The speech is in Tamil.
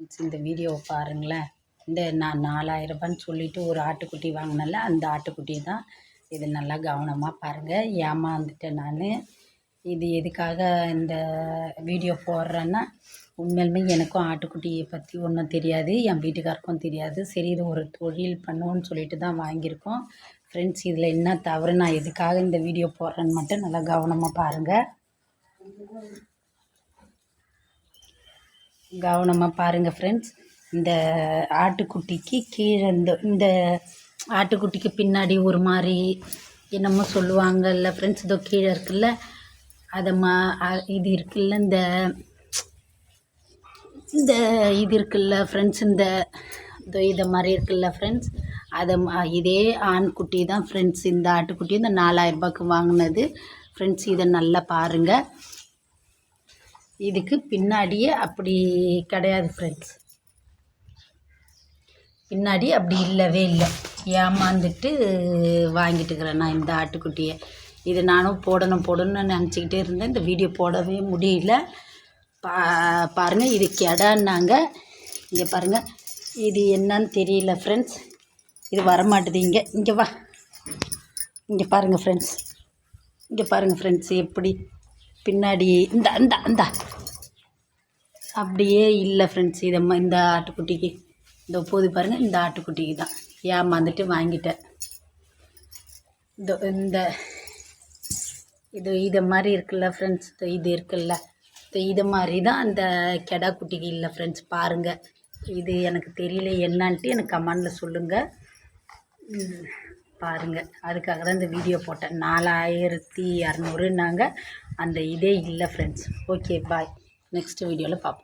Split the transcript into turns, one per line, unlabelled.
இந்த வீடியோவை பாருங்களேன். இந்த நான் 4000 ரூபான்னு சொல்லிட்டு ஒரு ஆட்டுக்குட்டி வாங்கினேன்ல, அந்த ஆட்டுக்குட்டி தான் இது. நல்லா கவனமாக பாருங்கள். ஏமாந்துட்டேன் நான். இது எதுக்காக இந்த வீடியோ போடுறேன்னா, உண்மையிலுமே எனக்கும் ஆட்டுக்குட்டியை பற்றி ஒன்றும் தெரியாது, என் வீட்டுக்காருக்கும் தெரியாது. சரி, இது ஒரு தொழில் பண்ணுவோன்னு சொல்லிட்டு தான் வாங்கியிருக்கோம். ஃப்ரெண்ட்ஸ், இதில் என்ன தவறு, நான் எதுக்காக இந்த வீடியோ போடுறேன்னு மட்டும் நல்லா கவனமாக பாருங்கள். ஃப்ரெண்ட்ஸ், இந்த ஆட்டுக்குட்டிக்கு கீழே இந்த ஆட்டுக்குட்டிக்கு பின்னாடி ஒரு மாதிரி என்னமோ சொல்லுவாங்கல்ல ஃப்ரெண்ட்ஸ், இதோ கீழே இருக்குல்ல, அதை இது இருக்குல்ல, இந்த இது இருக்குல்ல ஃப்ரெண்ட்ஸ், இதை மாதிரி இருக்குல்ல ஃப்ரெண்ட்ஸ், இதே ஆண்குட்டி தான் ஃப்ரெண்ட்ஸ். இந்த ஆட்டுக்குட்டி இந்த 4000 ரூபாய்க்கு வாங்கினது ஃப்ரெண்ட்ஸ். இதை நல்லா பாருங்கள். இதுக்கு பின்னாடியே அப்படி கிடையாது ஃப்ரெண்ட்ஸ், பின்னாடி அப்படி இல்லவே இல்லை. ஏமாந்துட்டு வாங்கிட்டுக்கிறேன் நான் இந்த ஆட்டுக்குட்டியை. இது நானும் போடணும்னு நினச்சிக்கிட்டே இருந்தேன். இந்த வீடியோ போடவே முடியல. பாருங்கள், இது கெடான்னாங்க. இங்கே பாருங்கள், இது என்னன்னு தெரியல ஃப்ரெண்ட்ஸ். இது வரமாட்டுது. இங்கே வா, இங்கே பாருங்கள் ஃப்ரெண்ட்ஸ், எப்படி பின்னாடி இந்த அப்படியே இல்லை ஃப்ரெண்ட்ஸ். இந்த ஆட்டுக்குட்டிக்கு இந்த போது பாருங்கள், இந்த ஆட்டுக்குட்டிக்கு தான் ஏமாந்துட்டு வாங்கிட்டேன். இதை மாதிரி இருக்குல்ல ஃப்ரெண்ட்ஸ், இது இருக்குல்ல, இது மாதிரி தான் அந்த கெடா குட்டிக்கு இல்லை ஃப்ரெண்ட்ஸ். பாருங்கள், இது எனக்கு தெரியல என்னான்ட்டு எனக்கு கமெண்டில் சொல்லுங்கள். பாருங்கள், அதுக்காக தான் இந்த வீடியோ போட்டேன். 4200 அந்த இதே இல்லை ஃப்ரெண்ட்ஸ். ஓகே, பாய். நெக்ஸ்ட் வீடியோவில் பார்ப்போம்.